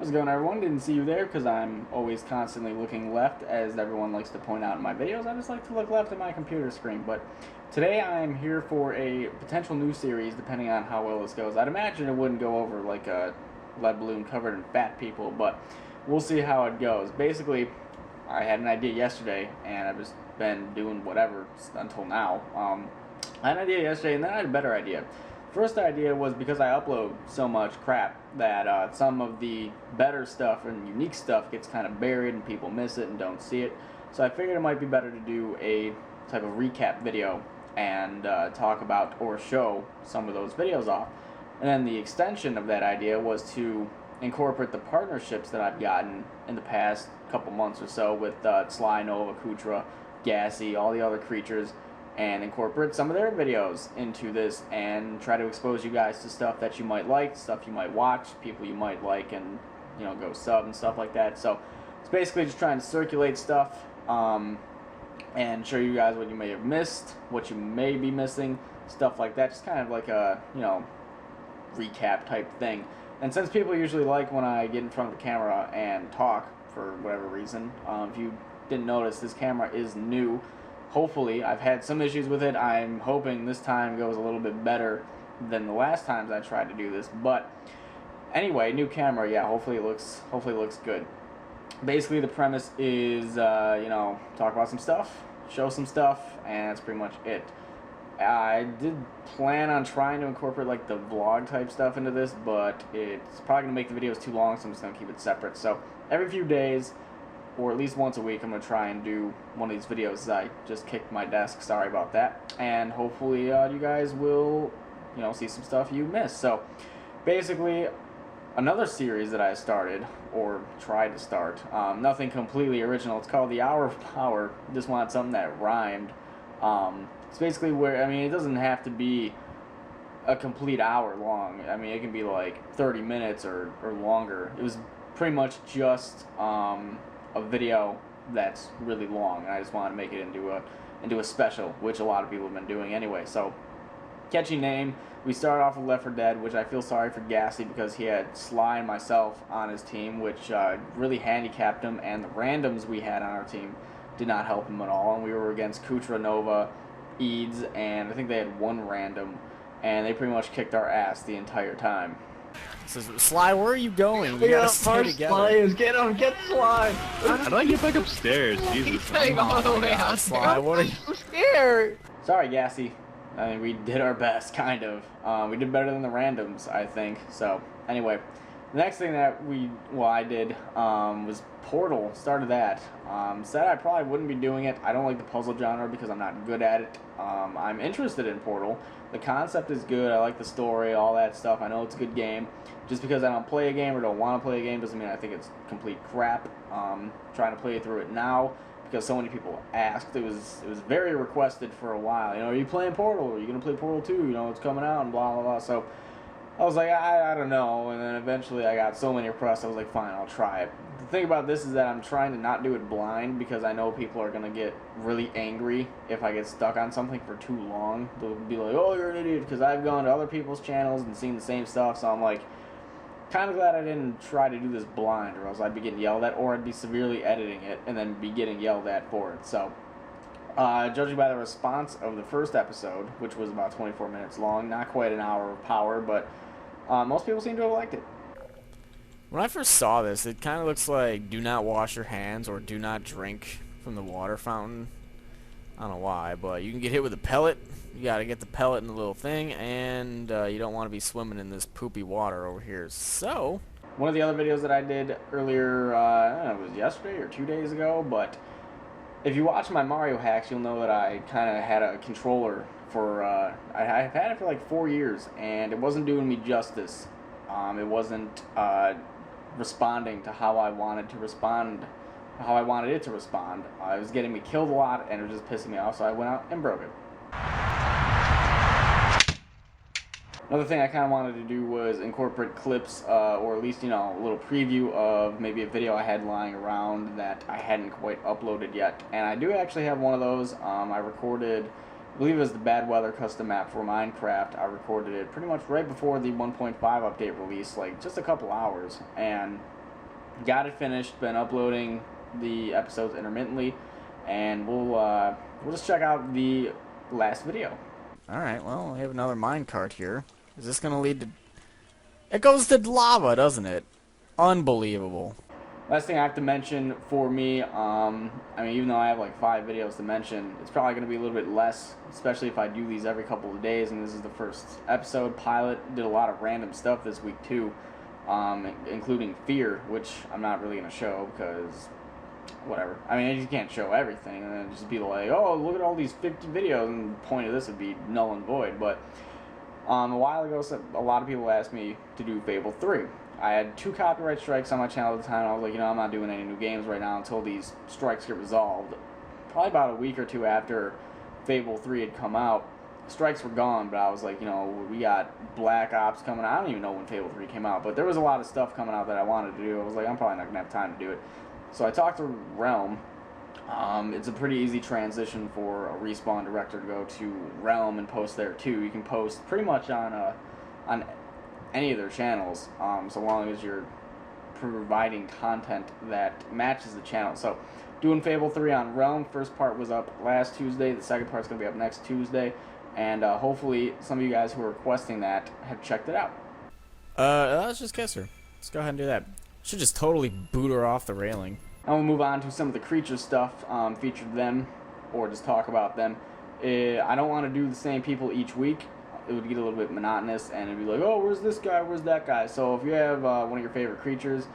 How's it going, everyone? Didn't see you there because I'm always constantly looking left, as everyone likes to point out in my videos. I just like to look left at my computer screen. But today I'm here for a potential new series, depending on how well this goes. I'd imagine it wouldn't go over like a lead balloon covered in fat people, but we'll see how it goes. Basically, I had an idea yesterday, and I've just been doing whatever until now. I had an idea yesterday, and then I had a better idea. First idea was because I upload so much crap that some of the better stuff and unique stuff gets kind of buried and people miss it and don't see it. So I figured it might be better to do a type of recap video and talk about or show some of those videos off. And then the extension of that idea was to incorporate the partnerships that I've gotten in the past couple months or so with Sly, Nova, Kutra, Gassy, all the other creatures, and incorporate some of their videos into this and try to expose you guys to stuff that you might like, stuff you might watch, people you might like, and go sub and stuff like that. So it's basically just trying to circulate stuff and show you guys what you may have missed, what you may be missing, stuff like that. Just kind of like a recap type thing. And since people usually like when I get in front of the camera and talk for whatever reason, if you didn't notice, this camera is new. Hopefully, I've had some issues with it. I'm hoping this time goes a little bit better than the last times I tried to do this. But anyway, new camera, yeah. Hopefully it looks good. Basically, the premise is talk about some stuff, show some stuff, and that's pretty much it. I did plan on trying to incorporate like the vlog type stuff into this, but it's probably gonna make the videos too long, so I'm just gonna keep it separate. So every few days, or at least once a week, I'm going to try and do one of these videos. I just kicked my desk, sorry about that. And hopefully you guys will, see some stuff you missed. So basically, another series that I started, or tried to start, nothing completely original. It's called The Hour of Power. Just wanted something that rhymed. It's basically where, it doesn't have to be a complete hour long. It can be like 30 minutes or longer. It was pretty much just a video that's really long, and I just wanted to make it into a special, which a lot of people have been doing anyway. So, catchy name. We started off with Left 4 Dead, which I feel sorry for Gassy because he had Sly and myself on his team, which really handicapped him, and the randoms we had on our team did not help him at all. And we were against Kutra, Nova, Eads, and I think they had one random, and they pretty much kicked our ass the entire time. Says, Sly, where are you going? We gotta stay together. Sly is. Get him, get Sly! How do I get back upstairs? Jesus. He's staying all the way out. Sly, what are you? I'm scared! Sorry, Gassy. We did our best, kind of. We did better than the randoms, I think. So, anyway. The next thing that I did was Portal. Started that. Said I probably wouldn't be doing it. I don't like the puzzle genre because I'm not good at it. I'm interested in Portal. The concept is good. I like the story, all that stuff. I know it's a good game. Just because I don't play a game or don't want to play a game doesn't mean I think it's complete crap. Trying to play through it now because so many people asked. It was very requested for a while. Are you playing Portal? Are you going to play Portal 2? It's coming out and blah, blah, blah. So I was like, I don't know. And then eventually I got so many requests, I was like, fine, I'll try it. The thing about this is that I'm trying to not do it blind because I know people are going to get really angry if I get stuck on something for too long. They'll be like, oh, you're an idiot, because I've gone to other people's channels and seen the same stuff. So I'm like, kind of glad I didn't try to do this blind, or else I'd be getting yelled at, or I'd be severely editing it and then be getting yelled at for it. So, judging by the response of the first episode, which was about 24 minutes long, not quite an hour of power, but most people seem to have liked it. When I first saw this, it kind of looks like do not wash your hands or do not drink from the water fountain. I don't know why, but you can get hit with a pellet. You got to get the pellet in the little thing, and you don't want to be swimming in this poopy water over here. So, one of the other videos that I did earlier, I don't know, it was yesterday or 2 days ago, but if you watch my Mario hacks, you'll know that I kind of had a controller for, I've had it for like 4 years, and it wasn't doing me justice. It wasn't responding to how I wanted to respond, how I wanted it to respond. It was getting me killed a lot, and it was just pissing me off, so I went out and broke it. Another thing I kind of wanted to do was incorporate clips, or at least, a little preview of maybe a video I had lying around that I hadn't quite uploaded yet. And I do actually have one of those. I recorded, I believe it was the bad weather custom map for Minecart. I recorded it pretty much right before the 1.5 update release, like just a couple hours. And got it finished. Been uploading the episodes intermittently, and we'll just check out the last video. All right. Well, we have another minecart here. Is this gonna lead to? It goes to lava, doesn't it? Unbelievable. Last thing I have to mention for me, I mean, even though I have like 5 videos to mention, it's probably going to be a little bit less, especially if I do these every couple of days, and this is the first episode. Pilot did a lot of random stuff this week too, including Fear, which I'm not really going to show because whatever. I mean, you can't show everything, and then just be like, oh, look at all these 50 videos, and the point of this would be null and void. But a while ago, a lot of people asked me to do Fable 3. I had 2 copyright strikes on my channel at the time. I was like, you know, I'm not doing any new games right now until these strikes get resolved. Probably about a week or 2 after Fable 3 had come out, strikes were gone, but I was like, you know, we got Black Ops coming out. I don't even know when Fable 3 came out, but there was a lot of stuff coming out that I wanted to do. I was like, I'm probably not going to have time to do it. So I talked to Realm. It's a pretty easy transition for a Respawn director to go to Realm and post there too. You can post pretty much on any of their channels, so long as you're providing content that matches the channel. So doing Fable 3 on Realm, first part was up last Tuesday, the second part's going to be up next Tuesday, and hopefully some of you guys who are requesting that have checked it out. Let's just kiss her. Let's go ahead and do that. Should just totally boot her off the railing. I'm going to move on to some of the creature stuff, feature them, or just talk about them. I don't want to do the same people each week. It would get a little bit monotonous, and it'd be like, oh, where's this guy, where's that guy? So if you have one of your favorite creatures,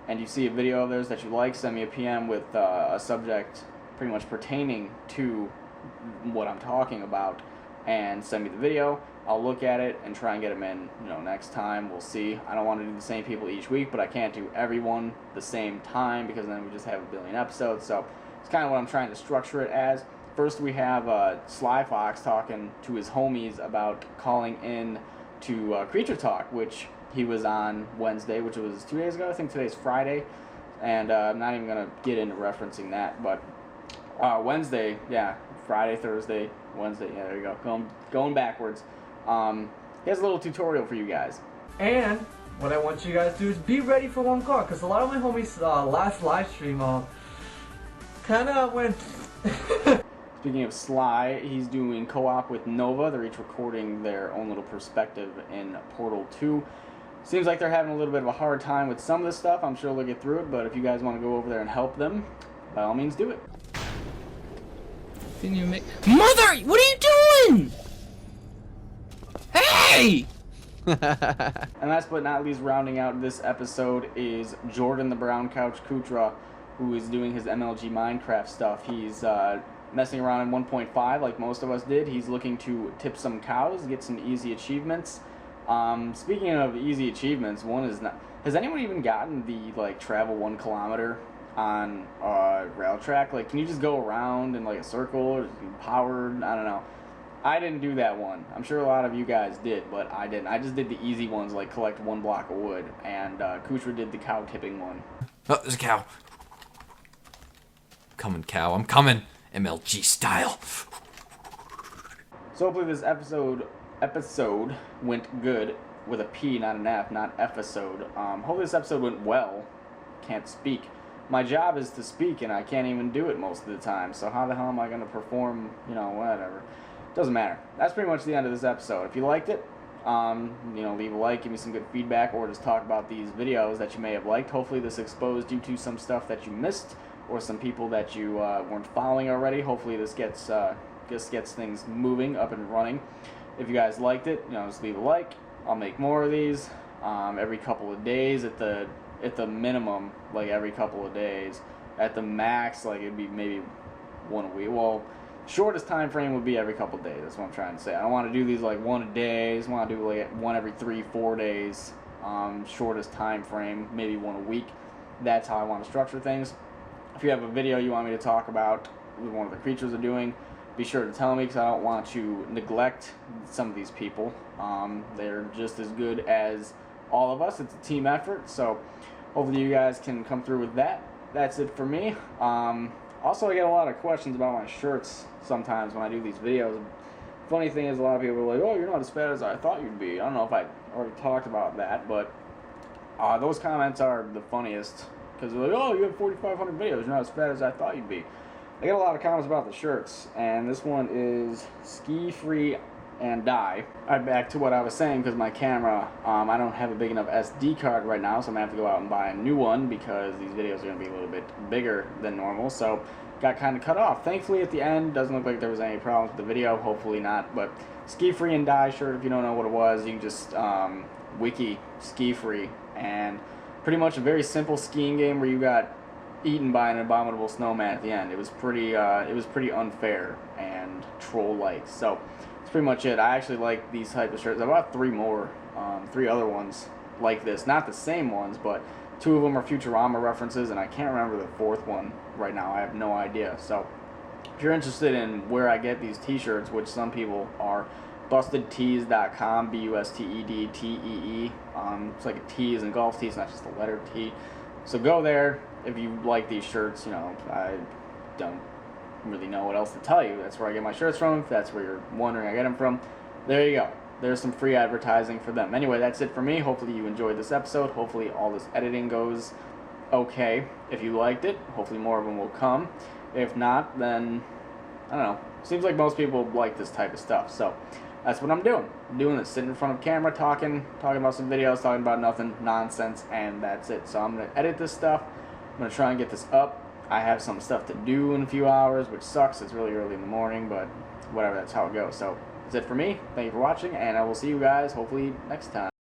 and you see a video of theirs that you like, send me a PM with a subject pretty much pertaining to what I'm talking about, and send me the video. I'll look at it and try and get them in, you know, next time. We'll see. I don't want to do the same people each week, but I can't do everyone the same time because then we just have a billion episodes. So it's kind of what I'm trying to structure it as. First, we have Sly Fox talking to his homies about calling in to Creature Talk, which he was on Wednesday, which was 2 days ago. I think today's Friday, and I'm not even going to get into referencing that. But Wednesday, yeah, Friday, Thursday, Wednesday, yeah, there you go. Going backwards. He has a little tutorial for you guys. And what I want you guys to do is be ready for one call, because a lot of my homies last live stream kind of went... Speaking of Sly, he's doing co-op with Nova. They're each recording their own little perspective in Portal 2. Seems like they're having a little bit of a hard time with some of this stuff. I'm sure they'll get through it, but if you guys want to go over there and help them, by all means do it. Can you make... Mother! What are you doing? Hey! And last but not least, rounding out this episode is Jordan the Brown Couch Kutra, who is doing his MLG Minecraft stuff. He's messing around in 1.5 like most of us did. He's looking to tip some cows, get some easy achievements. Speaking of easy achievements, one is not... Has anyone even gotten the, like, travel 1 kilometer on rail track? Like, can you just go around in, like, a circle or powered? I don't know. I didn't do that one. I'm sure a lot of you guys did, but I didn't. I just did the easy ones, like collect 1 block of wood, and Kutra did the cow tipping one. Oh, there's a cow. Coming, cow. I'm coming. MLG style. So hopefully this episode went good with a P, not an F, not episode. Hopefully this episode went well. Can't speak. My job is to speak, and I can't even do it most of the time. So how the hell am I going to perform, you know, whatever. Doesn't matter. That's pretty much the end of this episode. If you liked it, you know, leave a like, give me some good feedback, or just talk about these videos that you may have liked. Hopefully this exposed you to some stuff that you missed, or some people that you weren't following already. Hopefully this gets things moving, up and running. If you guys liked it, you know, just leave a like. I'll make more of these every couple of days at the minimum, like every couple of days. At the max, like it'd be maybe 1 a week. Well, shortest time frame would be every couple of days. That's what I'm trying to say. I don't want to do these like 1 a day. I just want to do like 1 every 3-4 days. Shortest time frame, maybe 1 a week. That's how I want to structure things. If you have a video you want me to talk about what one of the creatures are doing, be sure to tell me, because I don't want to neglect some of these people. They're just as good as all of us. It's a team effort, so hopefully you guys can come through with that. That's it for me. Also, I get a lot of questions about my shirts sometimes when I do these videos. Funny thing is, a lot of people are like, oh, you're not as fat as I thought you'd be. I don't know if I already talked about that, but those comments are the funniest because they're like, oh, you have 4,500 videos. You're not as fat as I thought you'd be. I get a lot of comments about the shirts, and this one is ski free and die. Alright, back to what I was saying, because my camera, I don't have a big enough SD card right now, so I'm going to have to go out and buy a new one because these videos are going to be a little bit bigger than normal, so got kind of cut off. Thankfully at the end, doesn't look like there was any problems with the video, hopefully not, but ski free and die shirt, if you don't know what it was, you can just wiki ski free, and pretty much a very simple skiing game where you got eaten by an abominable snowman at the end. It was pretty unfair and troll-like, so that's pretty much it. I actually like these type of shirts. I bought 3 more, 3 other ones like this. Not the same ones, but 2 of them are Futurama references, and I can't remember the 4th one right now. I have no idea. So if you're interested in where I get these t-shirts, which some people are, bustedtees.com, BUSTEDTEE. It's like a T as in golf tee, it's not just the letter T. So go there if you like these shirts. You know, I don't really know what else to tell you. That's where I get my shirts from. If that's where you're wondering I get them from, there you go. There's some free advertising for them. Anyway, that's it for me. Hopefully you enjoyed this episode. Hopefully all this editing goes okay. If you liked it, hopefully more of them will come. If not, then I don't know. Seems like most people like this type of stuff. So that's what I'm doing. I'm doing this, sitting in front of camera, talking about some videos, talking about nothing, nonsense, and that's it. So I'm going to edit this stuff. I'm going to try and get this up. I have some stuff to do in a few hours, which sucks. It's really early in the morning, but whatever, that's how it goes. So that's it for me. Thank you for watching, and I will see you guys hopefully next time.